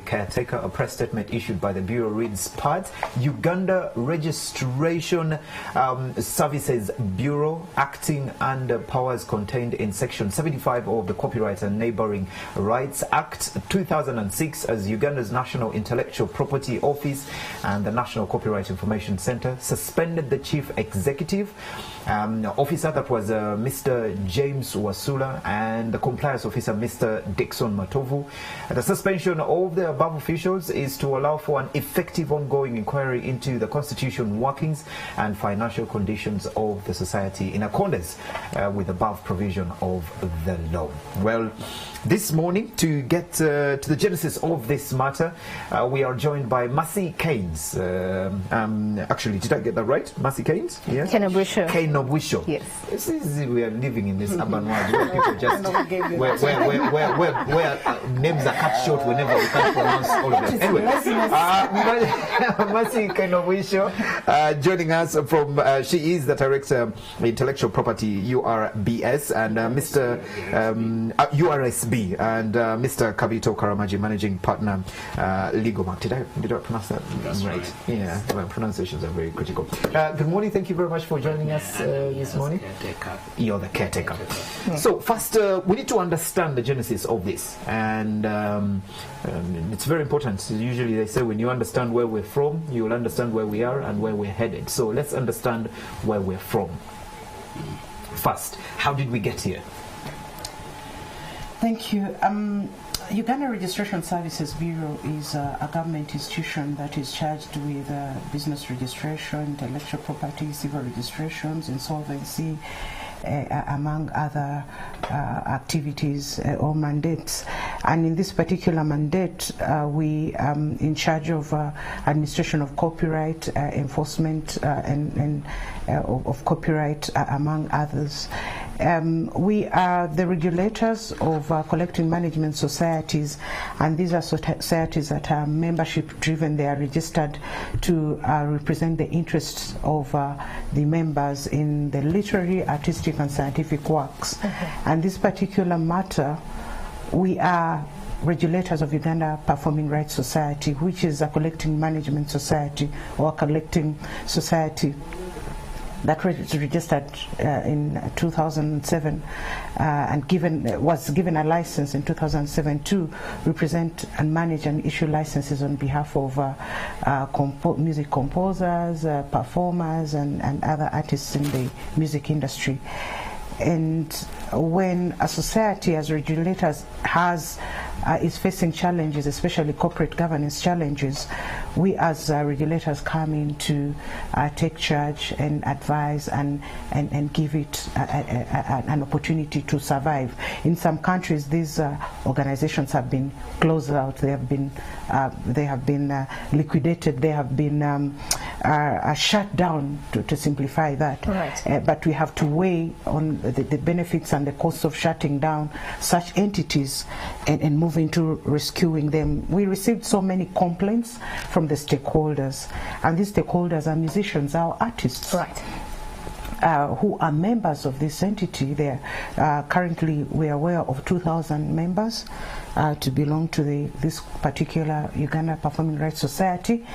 Caretaker. A press statement issued by the Bureau reads part, Uganda Registration Services Bureau, acting under powers contained in Section 75 of the Copyright and Neighbouring Rights Act 2006 as Uganda's National Intellectual Property Office and the National Copyright Information Centre, suspended the Chief Executive Officer, that was Mr. James Wasula, and the Compliance Officer, Mr. Dixon Matovu. The suspension of the above officials is to allow for an effective ongoing inquiry into the constitution workings and financial conditions of the society in accordance with above provision of the law. Well, this morning, to get to the genesis of this matter, we are joined by Mercy Keynes. Actually, did I get that right? Mercy Keynes? Yes. Kenobwisho. Yes. This is, we are living in this urban world where people just where names are cut short whenever we can't pronounce all of them. Anyway, Mercy Kenobwisho joining us from. She is the Director of Intellectual Property URBS and Mr. URSB. And Mr. Kabito Karamaji, Managing Partner, Legal Mark. Did I pronounce that right? Yeah, well, pronunciations are very critical. Good morning. Thank you very much for joining us this morning. You're the caretaker. So first, we need to understand the genesis of this, and it's very important. Usually they say when you understand where we're from, you will understand where we are and where we're headed. So let's understand where we're from. First, how did we get here? Thank you. Uganda Registration Services Bureau is a government institution that is charged with business registration, intellectual property, civil registrations, insolvency, among other activities or mandates. And in this particular mandate, we are in charge of administration of copyright, enforcement and of copyright, among others. We are the regulators of collecting management societies, and these are societies that are membership driven. They are registered to represent the interests of the members in the literary, artistic and scientific works. And this particular matter, we are regulators of Uganda Performing Rights Society, which is a collecting management society or a collecting society that was registered in 2007 and was given a license in 2007 to represent and manage and issue licenses on behalf of music composers, performers and other artists in the music industry. And when a society as regulators is facing challenges, especially corporate governance challenges, we as regulators come in to take charge and advise and give it an opportunity to survive. In some countries, these organizations have been closed out. They have been liquidated. They have been shut down, to simplify that. Right. But we have to weigh on the benefits and the costs of shutting down such entities and moving to rescuing them. We received so many complaints from the stakeholders, and these stakeholders are musicians, our artists. Right. Who are members of this entity. There currently we are aware of 2,000 members to belong to this particular Uganda Performing Rights Society,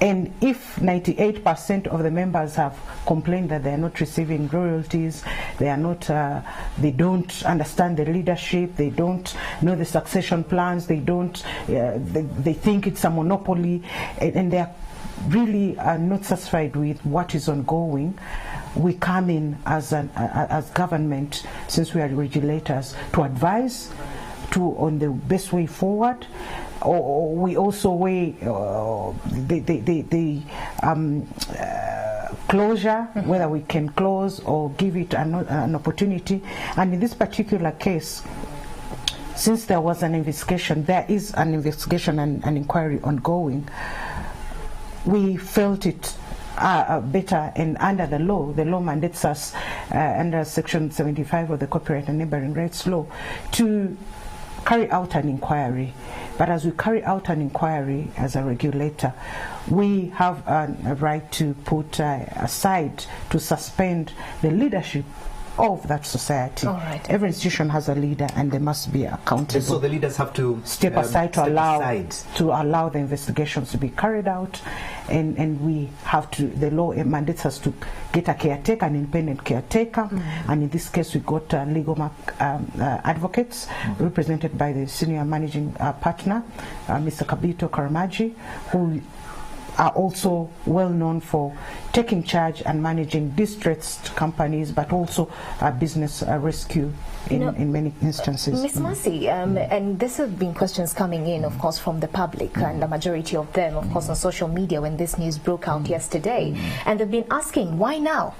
and if 98% of the members have complained that they are not receiving royalties, they are not, they don't understand the leadership, they don't know the succession plans, they don't, they think it's a monopoly, and they are really not satisfied with what is ongoing, we come in as government, since we are regulators, to advise on the best way forward. Or we also weigh the closure, whether we can close or give it an opportunity. And in this particular case, since there was an investigation, there is an investigation and an inquiry ongoing, we felt it better, and under the law mandates us under Section 75 of the Copyright and Neighbouring Rights Law to carry out an inquiry. But as we carry out an inquiry as a regulator, we have a right to put aside, to suspend the leadership of that society. All right. Every institution has a leader, and they must be accountable. So the leaders have to step aside to allow the investigations to be carried out, and we have to. The law mandates us to get a caretaker, an independent caretaker, and in this case we got legal advocates represented by the senior managing partner, Mr. Kabito Karamaji, who are also well known for taking charge and managing distressed companies, but also business rescue in many instances. Ms. Mercy, and this have been questions coming in, of course, from the public, and the majority of them, of course, on social media when this news broke out yesterday. And they've been asking, why now?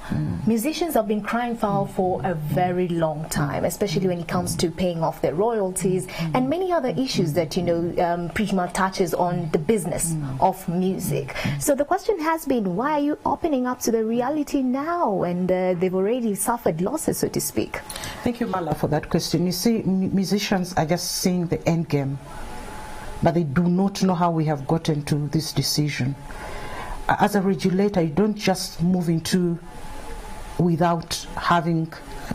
Musicians have been crying foul for a very long time, especially when it comes to paying off their royalties and many other issues that, you know, pretty much touches on the business of music. So the question has been, why are you opening up to the reality now? And they've already suffered losses, so to speak. Thank you, Mala, for that question. You see, musicians are just seeing the end game, but they do not know how we have gotten to this decision. As a regulator, you don't just move into without having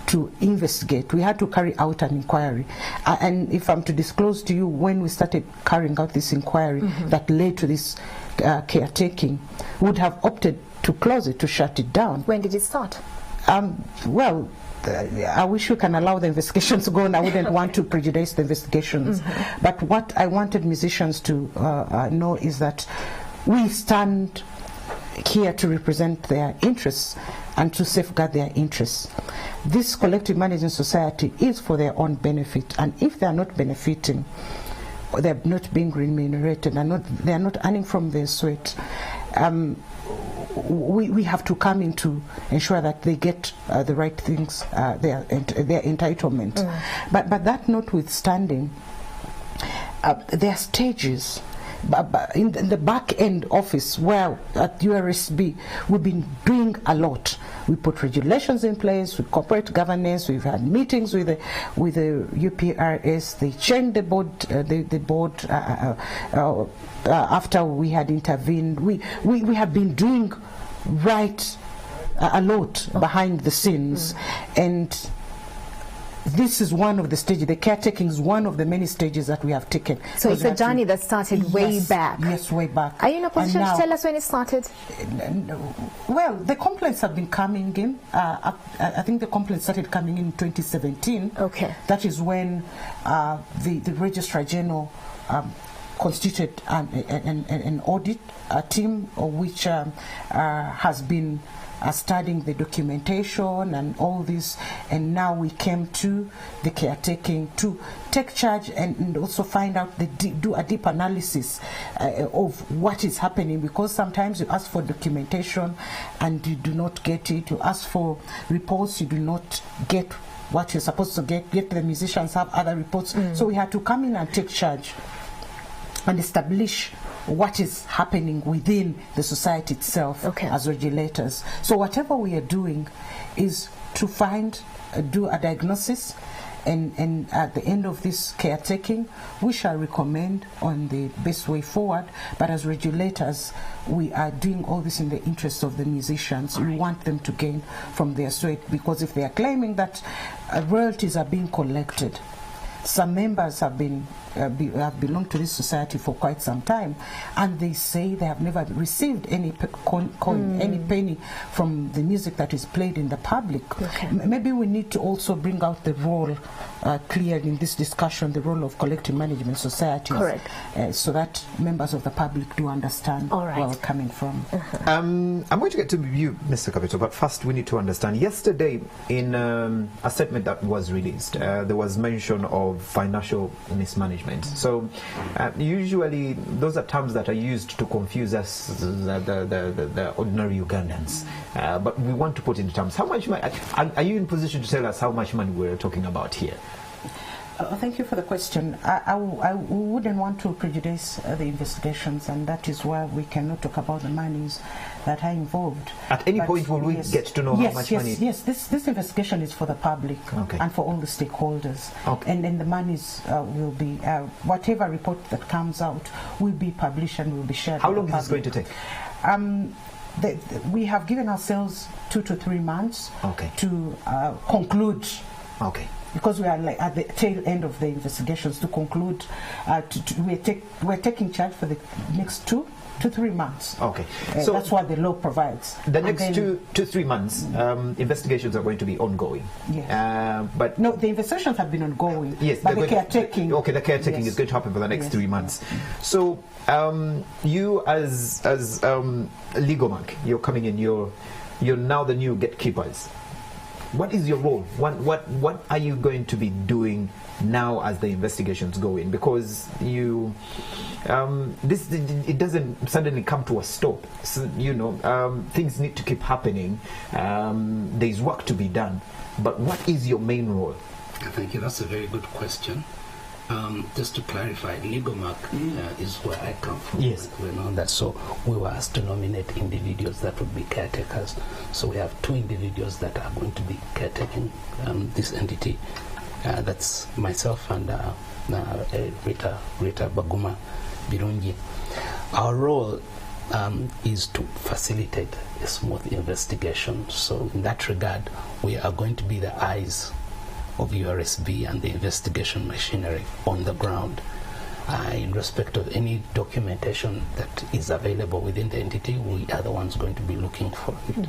to investigate. We had to carry out an inquiry, and if I'm to disclose to you, when we started carrying out this inquiry that led to this caretaking, would have opted to close it, to shut it down. When did it start? Well, I wish we can allow the investigations to go on. I wouldn't want to prejudice the investigations. But what I wanted musicians to know is that we stand here to represent their interests and to safeguard their interests. This collective management society is for their own benefit, and if they are not benefiting, or they're not being remunerated, and they are not earning from their sweat, we have to come in to ensure that they get the right things, their entitlement. But that notwithstanding, there are stages. In the back end office, where at URSB we've been doing a lot. We put regulations in place with corporate governance. We've had meetings with the UPRS. They changed the board. After we had intervened, we have been doing right a lot behind the scenes, and this is one of the stages. The caretaking is one of the many stages that we have taken. So it's a journey that started way back. Yes, way back. Are you in a position to tell us when it started? Well, the complaints have been coming in. I think the complaints started coming in 2017. Okay. That is when the Registrar General constituted an audit team, which has been studying the documentation and all this, and now we came to the caretaking to take charge and also find out, do a deep analysis of what is happening, because sometimes you ask for documentation and you do not get it. You ask for reports, you do not get what you're supposed to get. Yet the musicians have other reports. So we had to come in and take charge and establish what is happening within the society itself as regulators. So whatever we are doing is to do a diagnosis, and at the end of this caretaking, we shall recommend on the best way forward. But as regulators, we are doing all this in the interest of the musicians. We want them to gain from their sweat, because if they are claiming that royalties are being collected, some members have belonged to this society for quite some time, and they say they have never received any any penny from the music that is played in the public. Maybe we need to also bring out the role clearly in this discussion, the role of collective management societies, so that members of the public do understand where we're coming from. I'm going to get to you, Mr. Kabito, but first we need to understand. Yesterday, in a statement that was released, there was mention of financial mismanagement. So usually those are terms that are used to confuse us, the ordinary Ugandans. But we want to put in terms. How much money, are you in position to tell us how much money we're talking about here? Thank you for the question. I wouldn't want to prejudice the investigations, and that is why we cannot talk about the monies that are involved. At any point will we get to know how much money? Yes, this investigation is for the public and for all the stakeholders. And then the monies will be, whatever report that comes out will be published and will be shared. How long is this going to take? we have given ourselves 2 to 3 months Okay. to conclude. Okay. Because we are like at the tail end of the investigations to conclude. We're taking charge for the next 2 to 3 months. Okay. So that's what the law provides. The next 2 to 3 months, investigations are going to be ongoing. Yes. But no, the investigations have been ongoing. Yes. But the caretaking. Okay, the caretaking yes. is going to happen for the next yes. 3 months. So you as Legomac, you're coming in. You're now the new gatekeepers. What is your role? What are you going to be doing now as the investigations go in? Because you, it doesn't suddenly come to a stop. So, things need to keep happening. There's work to be done. But what is your main role? Thank you. That's a very good question. Just to clarify, Legomac is where I come from. Yes. We know that. So we were asked to nominate individuals that would be caretakers. So we have 2 individuals that are going to be caretaking this entity. That's myself and Rita Baguma Birungi. Our role is to facilitate a smooth investigation. So in that regard, we are going to be the eyes of URSB and the investigation machinery on the ground. In respect of any documentation that is available within the entity, we are the ones going to be looking for it.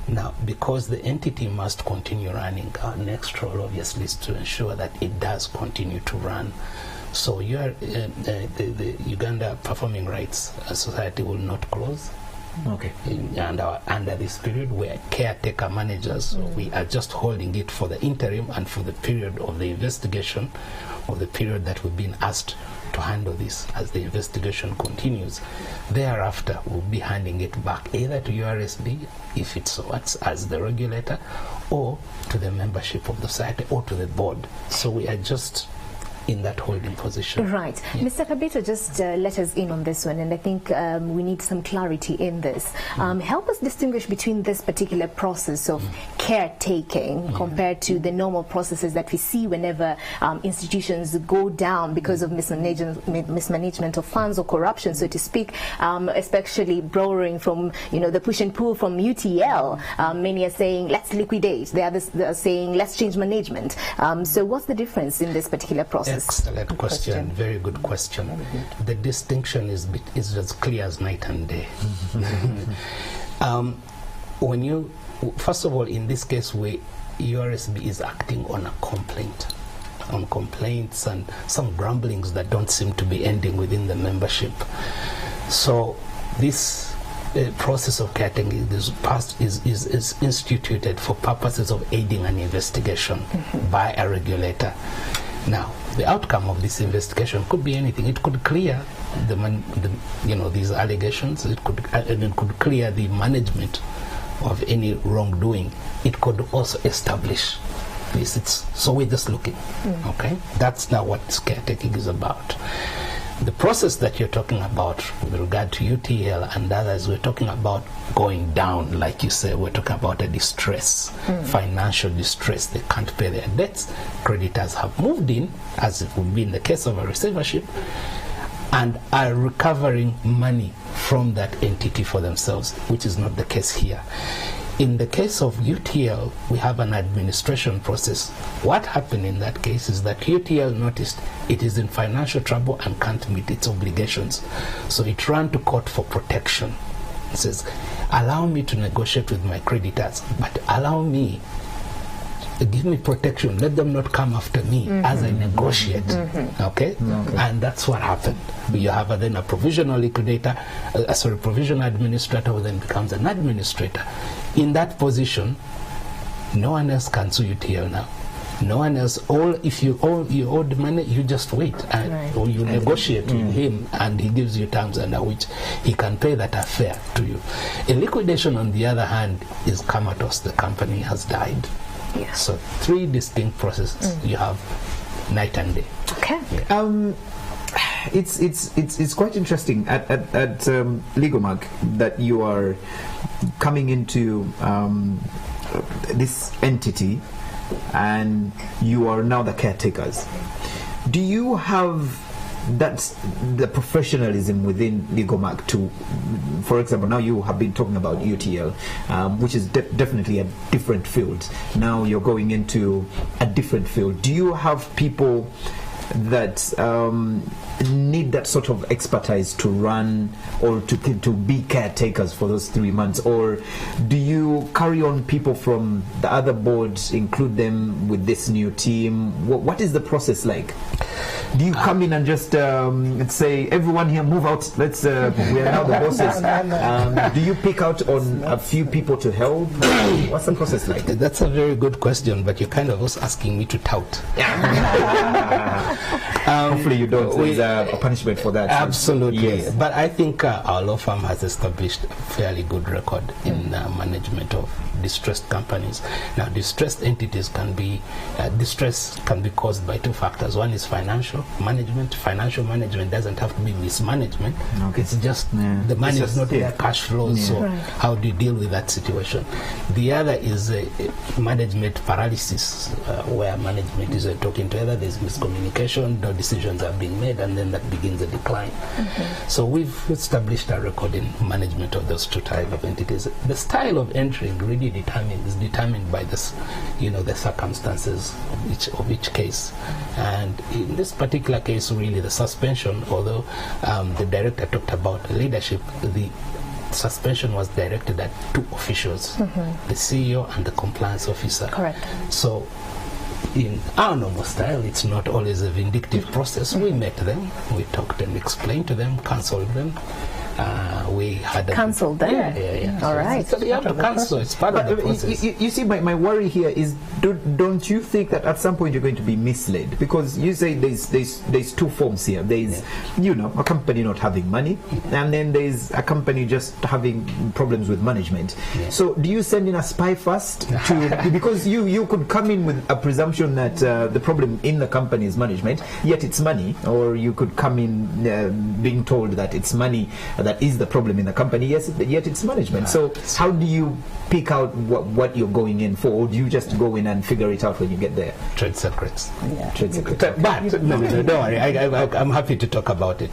Now, because the entity must continue running, our next role obviously is to ensure that it does continue to run. So the Uganda Performing Rights Society will not close. Okay. Under this period, we are caretaker managers, so we are just holding it for the interim and for the period of the investigation, or the period that we've been asked to handle this as the investigation continues. Thereafter, we'll be handing it back either to URSB, if it so acts as the regulator, or to the membership of the society, or to the board. So we are just in that holding position. Right. Yeah. Mr. Kabito just let us in on this one, and I think we need some clarity in this. Help us distinguish between this particular process of caretaking compared to the normal processes that we see whenever institutions go down because of mismanagement of funds or corruption, so to speak, especially borrowing from, the push and pull from UTL. Many are saying, let's liquidate. The others are saying, let's change management. So what's the difference in this particular process? Excellent question. Very good question. Very good. The distinction is as clear as night and day. First of all, in this case, URSB is acting on a complaint, on complaints and some grumblings that don't seem to be ending within the membership. So this process of caretaking is instituted for purposes of aiding an investigation by a regulator. Now, the outcome of this investigation could be anything. It could clear these allegations. It could clear the management of any wrongdoing. It could also establish this. So we're just looking. Okay, that's now what caretaking is about. The process that you're talking about with regard to UTL and others, we're talking about going down, like you said. We're talking about a distress, financial distress. They can't pay their debts. Creditors have moved in, as it would be in the case of a receivership, and are recovering money from that entity for themselves, which is not the case here. In the case of UTL, we have an administration process. What happened in that case is that UTL noticed it is in financial trouble and can't meet its obligations. So it ran to court for protection. It says, allow me to negotiate with my creditors, but give me protection. Let them not come after me as I negotiate. Okay? And that's what happened. You have then a provisional liquidator, provisional administrator, who then becomes an administrator. In that position, no one else can sue UTL now. No one else. If you owe the money, you just wait, or you negotiate with him, and he gives you terms under which he can pay that are fair to you. A liquidation, on the other hand, is comatose. The company has died. Yeah. So 3 distinct processes. You have night and day. Okay. Yeah. It's quite interesting at Legomac that you are coming into this entity, and you are now the caretakers. Do you have that's the professionalism within Legalmark to, for example, now you have been talking about UTL, which is definitely a different field. Now you're going into a different field. Do you have people that need that sort of expertise to run or to be caretakers for those 3 months, or do you carry on people from the other boards, include them with this new team? What is the process like? Do you come in and just say, everyone here move out, let's we are now the bosses? Do you pick out on a few people to help? What's the process like? That's a very good question, but you're kind of also asking me to tout. Hopefully you don't. There's a punishment for that. Absolutely. Yes. But I think our law firm has established a fairly good record in management of distressed companies. Now, distressed entities can be, distress can be caused by two factors. One is financial management. Financial management doesn't have to be mismanagement. Okay. It's just the money is not there, cash flows. So how do you deal with that situation? The other is management paralysis, where management is talking together, there's miscommunication, no decisions are being made, and then that begins a decline. So we've established a record in management of those two types of entities. The style of entering really is determined by this, the circumstances of each case. And in this particular case, really the suspension, although the director talked about leadership, the suspension was directed at two officials, the CEO and the compliance officer. Correct. So in our normal style, it's not always a vindictive process. We met them, we talked and explained to them, counseled them. We had cancelled them. Yeah. All right. So you have to cancel. It's part of the process. You see, my worry here is, don't you think that at some point you're going to be misled? Because you say there's two forms here. There's a company not having money, and then there's a company just having problems with management. So do you send in a spy first because you could come in with a presumption that the problem in the company is management, yet it's money, or you could come in being told that it's money that is the problem in the company, yes, yet it's management. So how do you pick out what you're going in for, or do you just go in and figure it out when you get there? Trade secrets. Trade secrets. But no, don't worry, I'm happy to talk about it.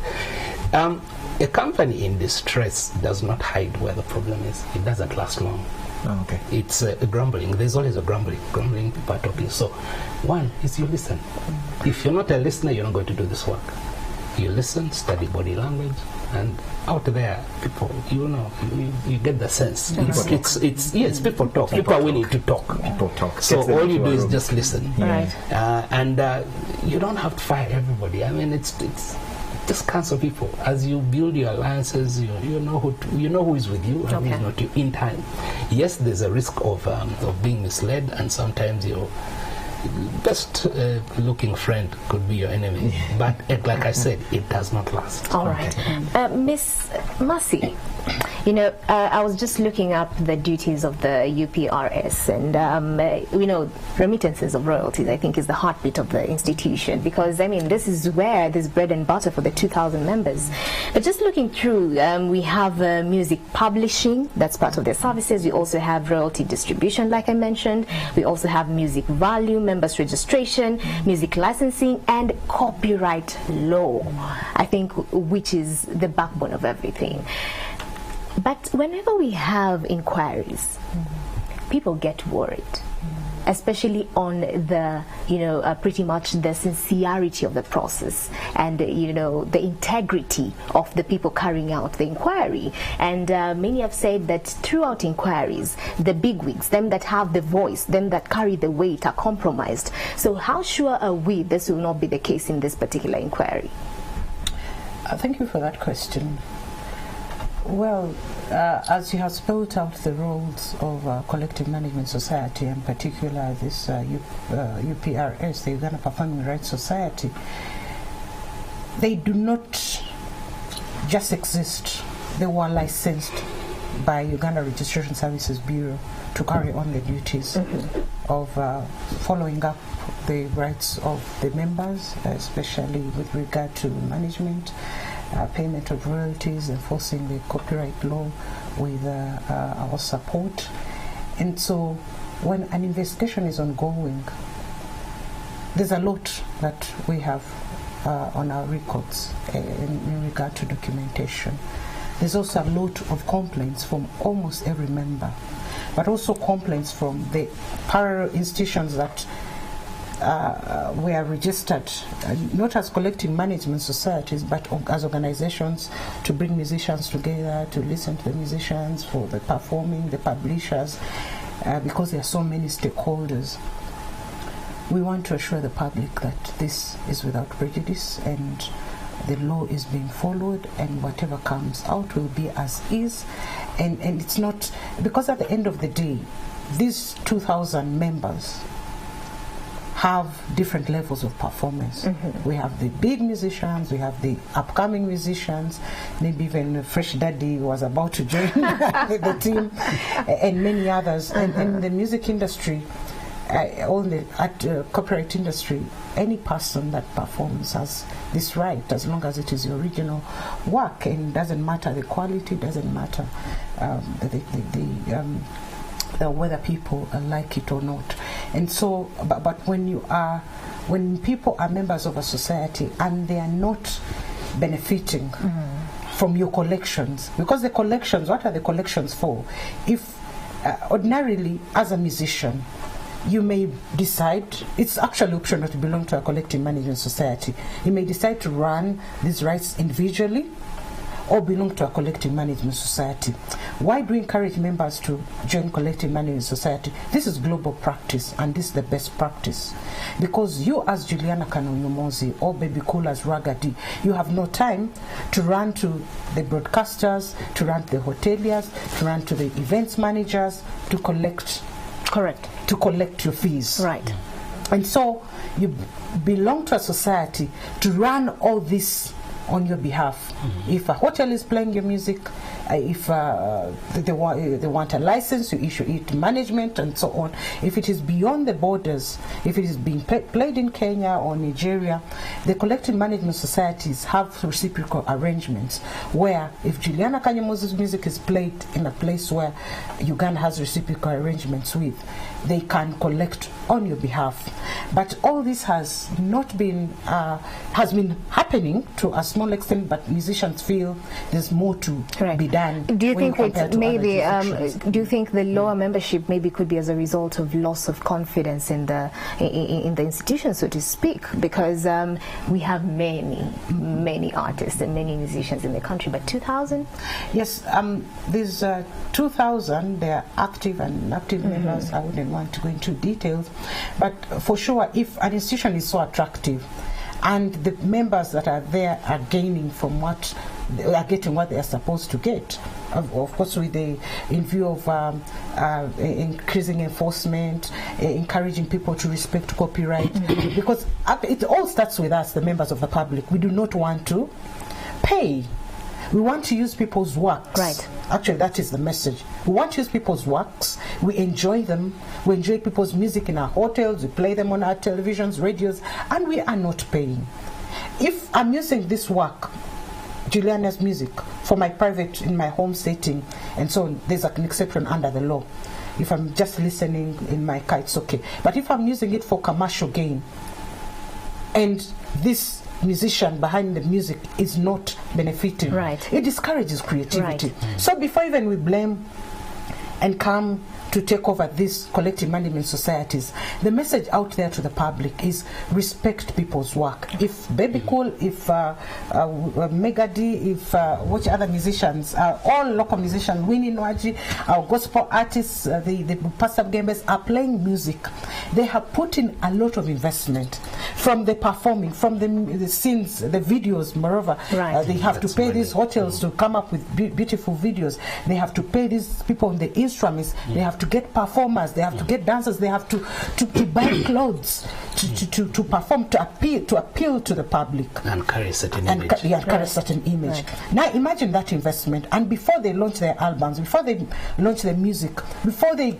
A company in distress does not hide where the problem is. It doesn't last long. Oh, okay. It's grumbling. There's always a grumbling. Grumbling, people are talking. So one is you listen. If you're not a listener, you're not going to do this work. You listen, study body language, and out there, people, you get the sense. It's people talk. People are willing to talk. People talk. So all you do is just listen. Right. And you don't have to fire everybody. I mean, it's just cancel people. As you build your alliances, you know who is with you and who is not you in time. Yes, there's a risk of being misled, and sometimes your best looking friend could be your enemy. But like I said, it does not last. All right. Miss Mercy, I was just looking up the duties of the UPRS, and remittances of royalties, I think, is the heartbeat of the institution, because this is where there's bread and butter for the 2,000 members. But just looking through, we have music publishing, that's part of their services. We also have royalty distribution, like I mentioned. We also have music value, members registration, music licensing, and copyright law, I think, which is the backbone of everything. But whenever we have inquiries, people get worried, especially on the, pretty much the sincerity of the process and, the integrity of the people carrying out the inquiry. And many have said that throughout inquiries, the bigwigs, them that have the voice, them that carry the weight, are compromised. So how sure are we this will not be the case in this particular inquiry? Thank you for that question. Well, as you have spelled out the roles of Collective Management Society, in particular this UPRS, the Uganda Performing Rights Society, they do not just exist. They were licensed by Uganda Registration Services Bureau to carry on the duties of following up the rights of the members, especially with regard to management, payment of royalties, enforcing the copyright law with our support. And so when an investigation is ongoing, there's a lot that we have on our records in regard to documentation. There's also a lot of complaints from almost every member, but also complaints from the parallel institutions that were registered not as collective management societies but as organizations to bring musicians together, to listen to the musicians, for the performing, the publishers, because there are so many stakeholders. We want to assure the public that this is without prejudice and the law is being followed, and whatever comes out will be as is. And it's not, because at the end of the day, these 2,000 members have different levels of performance. We have the big musicians, we have the upcoming musicians, maybe even Fresh Daddy was about to join the team, and many others. And the music industry, copyright industry, any person that performs has this right, as long as it is the original work, and doesn't matter the quality, doesn't matter whether people like it or not. And so, but when people are members of a society and they are not benefiting from your collections, because the collections, what are the collections for? If ordinarily as a musician, you may decide, it's actually optional to belong to a collective management society. You may decide to run these rights individually or belong to a collective management society. Why do we encourage members to join collective management society? This is global practice, and this is the best practice. Because you as Juliana Kanonyomozi or Baby Cool as Ragadi, you have no time to run to the broadcasters, to run to the hoteliers, to run to the events managers, to collect. Correct. To collect your fees. Right. And so you belong to a society to run all this on your behalf. If a hotel is playing your music, if they want a license, you issue it to management and so on. If it is beyond the borders, if it is being played in Kenya or Nigeria, the collective management societies have reciprocal arrangements where if Juliana Kanyomozi's music is played in a place where Uganda has reciprocal arrangements with, they can collect on your behalf. But all this has not been has been happening to a small extent, but musicians feel there's more to be done. Do you think it's maybe do you think the lower membership maybe could be as a result of loss of confidence in the institution, so to speak, because we have many artists and many musicians in the country, but 2,000? Yes, these 2,000, they are active and inactive members. I wouldn't want to go into details, but for sure, if an institution is so attractive and the members that are there are gaining from what they are getting, what they are supposed to get, of course with the in view of increasing enforcement, encouraging people to respect copyright, because it all starts with us, the members of the public. We do not want to pay. We want to use people's works. Right. Actually, that is the message. We want to use people's works. We enjoy them. We enjoy people's music in our hotels. We play them on our televisions, radios, and we are not paying. If I'm using this work, Juliana's music, for my private, in my home setting, and so on, there's an exception under the law. If I'm just listening in my car, it's okay. But if I'm using it for commercial gain, and this musician behind the music is not benefiting, right, it discourages creativity. Right. So before even we blame and come to take over these collective management societies, the message out there to the public is respect people's work. If Baby Cool, if Megadi, if which other musicians, all local musicians, Winnie Nwaji, our gospel artists, the Pastor Gembes are playing music. They have put in a lot of investment from the performing, from the scenes, the videos. Moreover, right, they have to pay these hotels to come up with beautiful videos. They have to pay these people on the instruments. They have to get performers, they have to get dancers, they have to buy clothes to perform, to appeal to the public and carry a certain image. Carry a certain image. Right. Now imagine that investment, and before they launch their albums, before they launch their music, before they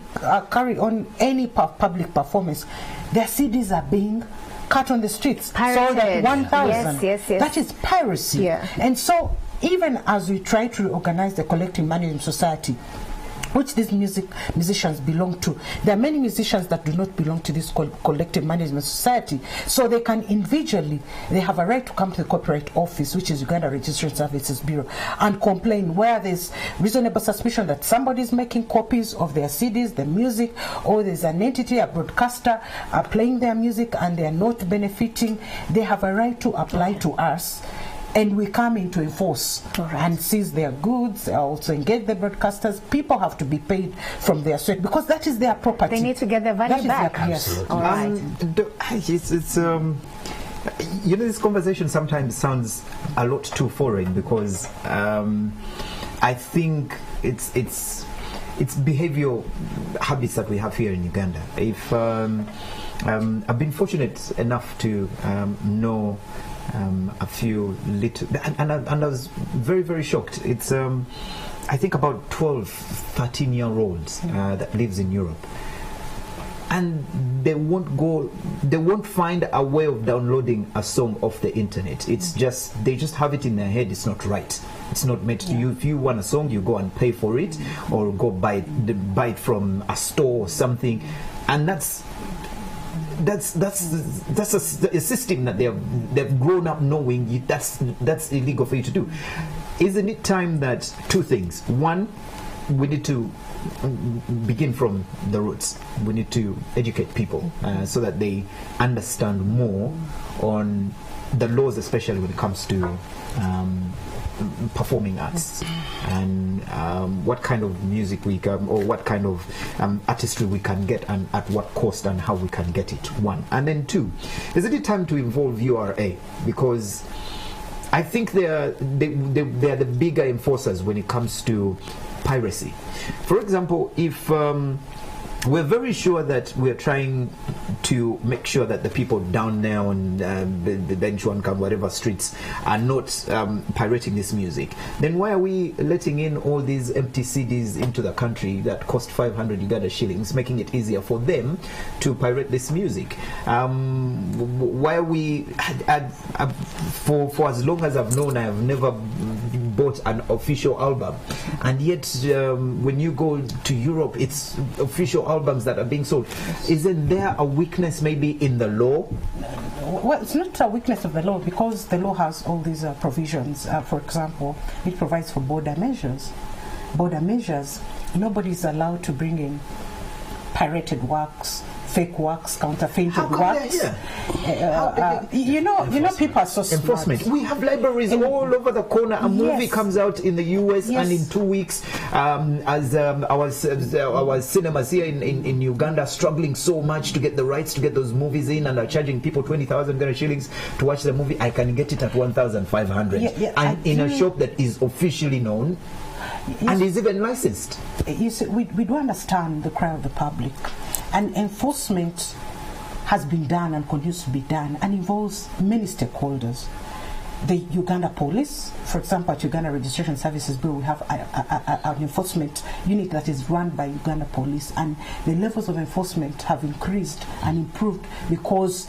carry on any public performance, their CDs are being cut on the streets, sold at 1,000. Yes. That is piracy. Yeah. And so even as we try to organize the collective management society, which these musicians belong to. There are many musicians that do not belong to this collective management society, so they can individually, they have a right to come to the Copyright Office, which is Uganda Registration Services Bureau, and complain where there's reasonable suspicion that somebody is making copies of their CDs, the music, or there's an entity, a broadcaster, are playing their music and they are not benefiting. They have a right to apply to us, and we come in to enforce and seize their goods, also engage the broadcasters. People have to be paid from their sweat because that is their property. They need to get their value back. Yes. All right. It's you know, this conversation sometimes sounds a lot too foreign because I think it's behavioral habits that we have here in Uganda. If I've been fortunate enough to know a few little, and I was very, very shocked. It's I think about 12, 13-year-olds that lives in Europe, and they won't find a way of downloading a song off the internet. It's just, they just have it in their head. It's not right. It's not meant to you. If you want a song, you go and pay for it, or go buy it from a store or something, and that's a system that they've grown up knowing that's illegal for you to do. Isn't it time that two things? One, we need to begin from the roots. We need to educate people so that they understand more on the laws, especially when it comes to performing arts and what kind of music we can, or what kind of artistry we can get, and at what cost, and how we can get it. One. And then two, isn't it time to involve URA? Because I think they are the bigger enforcers when it comes to piracy. For example, if we're very sure that we're trying to make sure that the people down there on the Benchuanka, whatever streets, are not pirating this music, then why are we letting in all these empty CDs into the country that cost 500 Uganda shillings, making it easier for them to pirate this music? Why are we, for as long as I've known, I have never bought an official album, and yet when you go to Europe, it's official albums that are being sold. Isn't there a weakness maybe in the law? Well, it's not a weakness of the law, because the law has all these provisions. For example, it provides for border measures. Border measures, nobody's allowed to bring in pirated works, fake works, counterfeited works. You know, people are so enforcement. smart. We have libraries all over the corner. A movie comes out in the US, and in 2 weeks, as our cinemas here in Uganda struggling so much to get the rights to get those movies in, and are charging people 20,000 shillings to watch the movie. I can get it at 1,500, and in a shop that is officially known. And is even licensed. You see, we do understand the cry of the public, and enforcement has been done and continues to be done, and involves many stakeholders. The Uganda Police, for example, at Uganda Registration Services Bureau, we have an enforcement unit that is run by Uganda Police, and the levels of enforcement have increased and improved because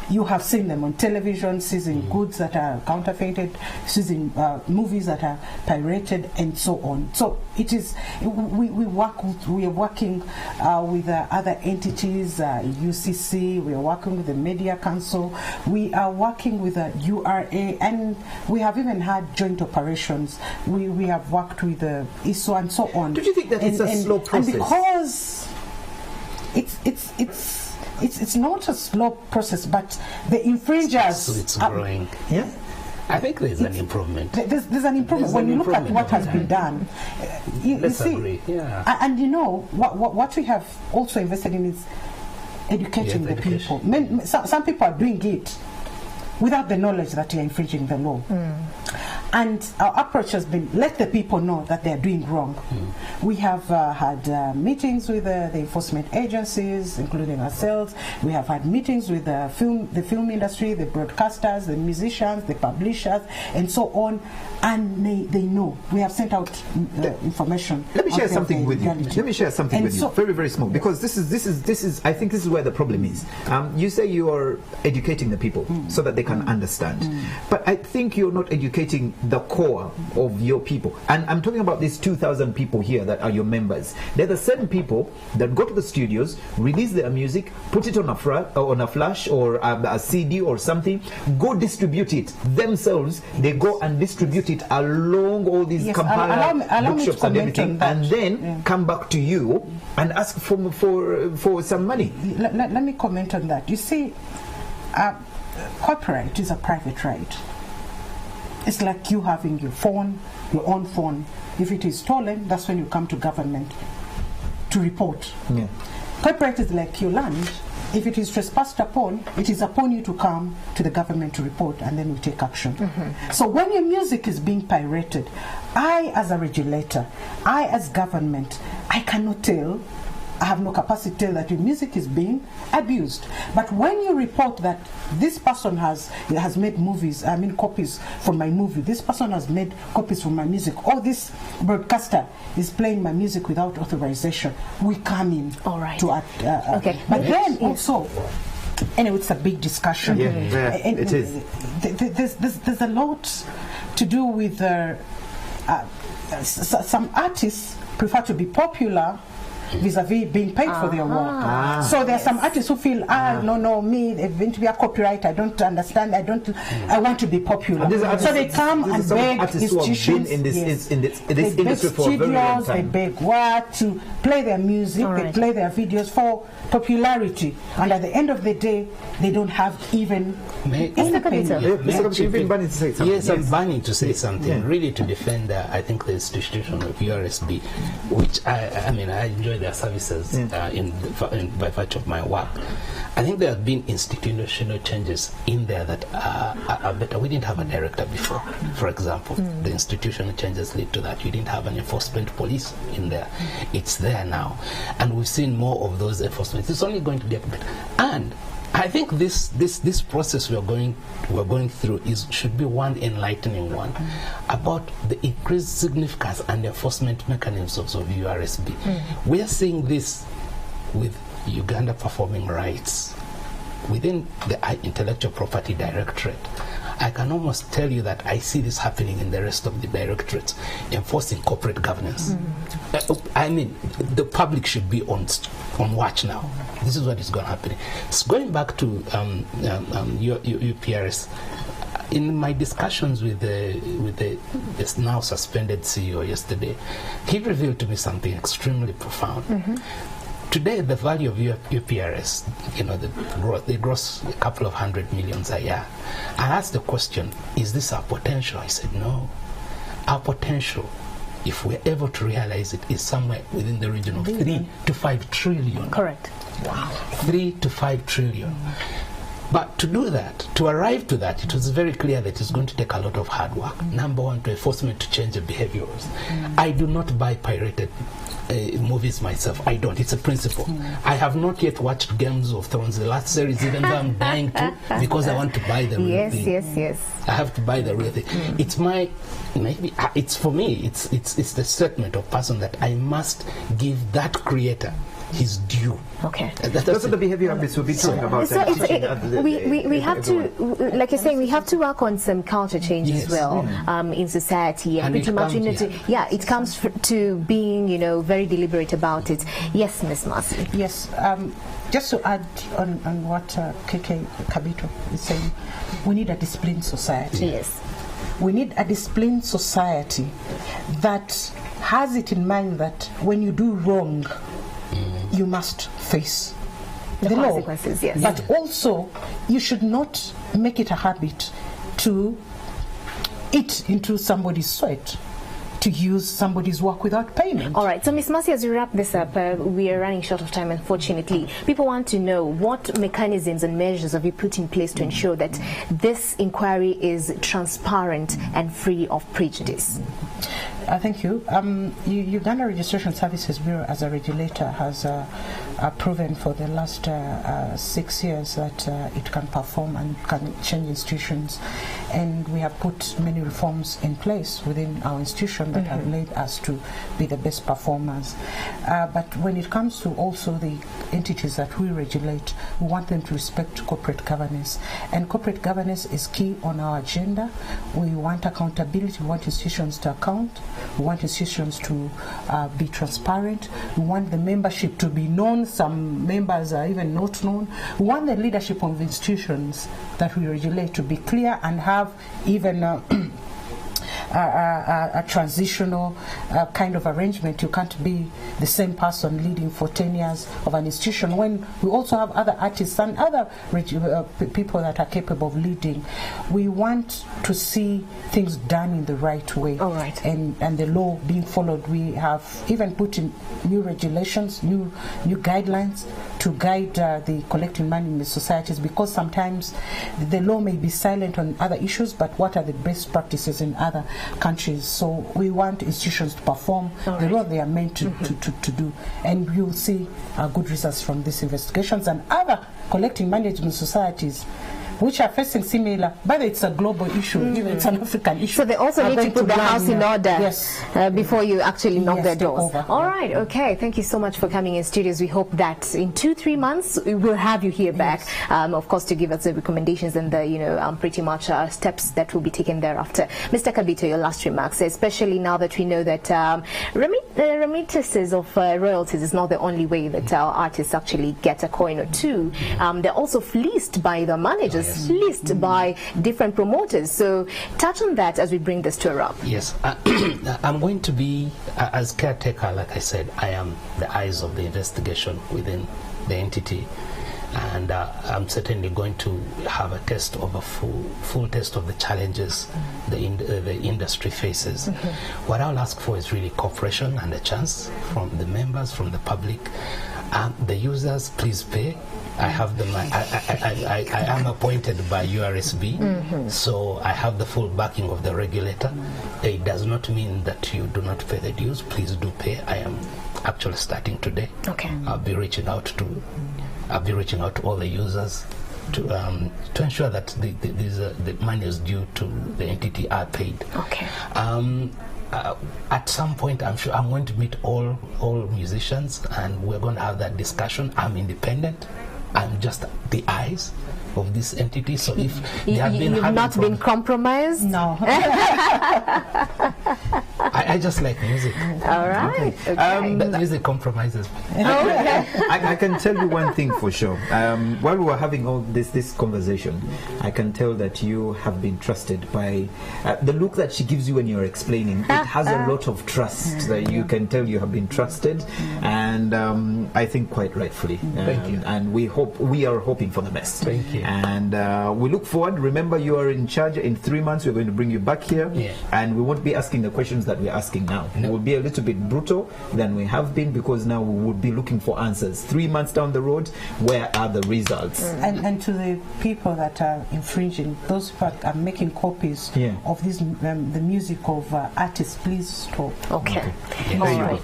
you have seen them on television, seizing goods that are counterfeited, seizing movies that are pirated, and so on. So it is, we are working with other entities, UCC, we are working with the Media Council, we are working with the URA, and we have even had joint operations. We have worked with the ISO and so on. Do you think that it's a slow process? And because it's not a slow process, but the infringers. It's growing. Yeah, I think there's an improvement. There's an improvement when you look at what has been done. You see, agree. Yeah. And you know what we have also invested in is educating the people. Some people are doing it without the knowledge that they are infringing the law. And our approach has been, let the people know that they are doing wrong. We have had meetings with the enforcement agencies, including ourselves. We have had meetings with the film industry, the broadcasters, the musicians, the publishers, and so on. And they know. We have sent out information. Let me share something with you. Let me share something with you. Very, very small. Because this is. I think this is where the problem is. You say you are educating the people so that they can understand, but I think you're not educating the core of your people. And I'm talking about these 2,000 people here that are your members. They're the same people that go to the studios, release their music, put it on a flash or a CD or something, go distribute it themselves. They go and distribute it along all these Kampala bookshops and everything, and then come back to you and ask for some money. Let me comment on that. You see, copyright is a private right. It's like you having your own phone. If it is stolen, that's when you come to government to report. Yeah. Copyright is like your land. If it is trespassed upon, it is upon you to come to the government to report, and then we take action. So when your music is being pirated, I as a regulator, I as government, I cannot tell, I have no capacity to tell that your music is being abused. But when you report that this person has made copies from my movie, this person has made copies from my music, or this broadcaster is playing my music without authorization, we come in. All right. Okay. But then also, anyway, it's a big discussion. It is. There's a lot to do with some artists prefer to be popular vis-a-vis being paid for their work. So there are some artists who feel, no, me, they're going to be a copyright, I don't understand, I want to be popular. So they come and beg institutions. In this industry for a very long time. They beg what to play their music, they play their videos for popularity, and at the end of the day, they don't have even Yes, I'm burning to say something, really to defend, I think, the institution of URSB, which I enjoy their services by virtue of my work. I think there have been institutional changes in there that are better. We didn't have a director before, for example. The institutional changes lead to that. You didn't have an enforcement police in there. It's there now. And we've seen more of those enforcements. It's only going to get better. And I think this process we're going through should be one enlightening one about the increased significance and enforcement mechanisms of URSB. We are seeing this with Uganda Performing Rights within the Intellectual Property Directorate. I can almost tell you that I see this happening in the rest of the directorates, enforcing corporate governance. The public should be on watch now. This is what is going to happen. So going back to UPRS, in my discussions with the now suspended CEO yesterday, he revealed to me something extremely profound. Today, the value of UPRS, they gross a couple of $100 million a year. I asked the question, is this our potential? I said, no. Our potential, if we're able to realize it, is somewhere within the region of 3 to 5 trillion. Correct. Wow. 3 to 5 trillion. But to do that, to arrive to that, it was very clear that it's going to take a lot of hard work. Number one, to enforcement to change the behaviors. I do not buy pirated movies myself. I don't. It's a principle. I have not yet watched Games of Thrones, the last series, even though I'm dying to, because I want to buy the real thing. Yes. I have to buy the real thing. It's for me, it's the statement of person that I must give that creator his due. Okay. Those are the behavior habits we've been talking about. So we have to, like you're saying, we have to work on some culture change as well in society, and pretty much it comes to being very deliberate about it. Yes, Ms. Marcy. Yes. Just to add on what KK Kabito is saying, we need a disciplined society. Yes. We need a disciplined society that has it in mind that when you do wrong, you must face the consequences, law. Yes. But also, you should not make it a habit to eat into somebody's sweat, to use somebody's work without payment. All right. So, Ms. Marcy, as we wrap this up, we are running short of time, unfortunately. People want to know what mechanisms and measures have you put in place to ensure that this inquiry is transparent and free of prejudice? Thank you. Uganda Registration Services Bureau, as a regulator, has proven for the last 6 years that it can perform and can change institutions, and we have put many reforms in place within our institution that have led us to be the best performers. But when it comes to also the entities that we regulate, we want them to respect corporate governance, and corporate governance is key on our agenda. We want accountability. We want institutions to account. We want institutions to be transparent. We want the membership to be known. Some members are even not known. We want the leadership of institutions that we regulate to be clear and have even a transitional kind of arrangement. You can't be the same person leading for 10 years of an institution when we also have other artists and other people that are capable of leading. We want to see things done in the right way. All right. And the law being followed. We have even put in new regulations, new guidelines to guide the collecting money in the societies, because sometimes the law may be silent on other issues, but what are the best practices in other countries? So we want institutions to perform the role they are meant to do, and you'll see good results from these investigations and other collecting management societies which are facing similar, but it's a global issue, it's an African issue. So they also need to put the house in order before you actually knock their doors. All right, okay. Thank you so much for coming in studios. We hope that in 2-3 months we will have you here back, of course, to give us the recommendations and the pretty much steps that will be taken thereafter. Mr. Kabito, your last remarks, especially now that we know that remittances of royalties is not the only way that our artists actually get a coin or two. They're also fleeced by the managers. Fleeced by different promoters. So touch on that as we bring this to a wrap. Yes, I'm going to be, as caretaker, like I said, I am the eyes of the investigation within the entity, and I'm certainly going to have a test of a full test of the challenges the industry faces. What I'll ask for is really cooperation and a chance from the members, from the public. The users, please pay. I have them. I am appointed by URSB, so I have the full backing of the regulator. It does not mean that you do not pay the dues. Please do pay. I am actually starting today. Okay. I'll be reaching out to all the users to ensure that the monies due to the entity are paid. Okay. At some point, I'm sure I'm going to meet all musicians, and we're going to have that discussion. I'm independent. I'm just the eyes of this entity. So if they have you've not been compromised? No. I just like music. All right. Okay. Music compromises me. I can tell you one thing for sure. While we were having all this conversation, I can tell that you have been trusted by the look that she gives you when you're explaining. It has a lot of trust that you can tell you have been trusted, and I think quite rightfully. Thank you. And we are hoping for the best. Thank you. And we look forward. Remember, you are in charge. In 3 months, we're going to bring you back here, and we won't be asking the questions that we're asking now. No. We'll be a little bit brutal than we have been, because now we will be looking for answers. 3 months down the road, where are the results? And to the people that are infringing, those who are making copies of this, the music of artists, please stop. Okay. There you go.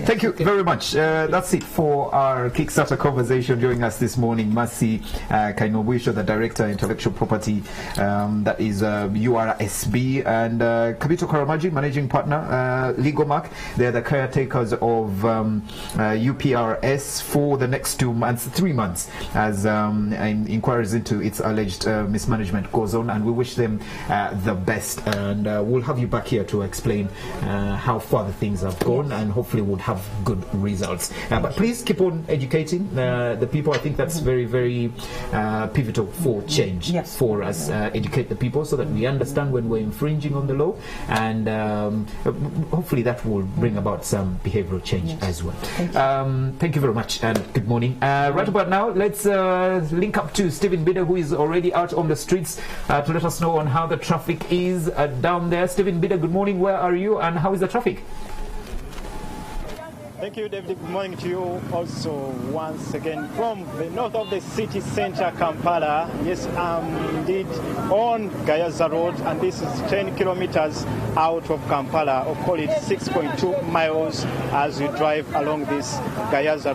Thank you very much. That's it for our Kickstarter conversation. Joining us this morning, Mercy Kainobwisho, the Director, Intellectual Property, that is URSB, and Kabito Karamaji, Managing Partner, Legal Mark. They're the caretakers of UPRS for the next 2 months, 3 months, as inquiries into its alleged mismanagement goes on, and we wish them the best, and we'll have you back here to explain how far the things have gone, and hopefully we'll have good results. But please keep on educating the people. I think that's very, very pivotal for change for us. Educate the people so that we understand when we're infringing on the law, and hopefully that will bring about some behavioral change as well. Thank you very much, and good morning. Right about now, let's link up to Stephen Bida, who is already out on the streets to let us know on how the traffic is down there. Stephen Bida, good morning. Where are you, and how is the traffic? Thank you, David. Good morning to you also once again from the north of the city centre, Kampala. Yes, indeed on Gayaza Road, and this is 10 kilometers out of Kampala, or call it 6.2 miles as we drive along this Gayaza Road.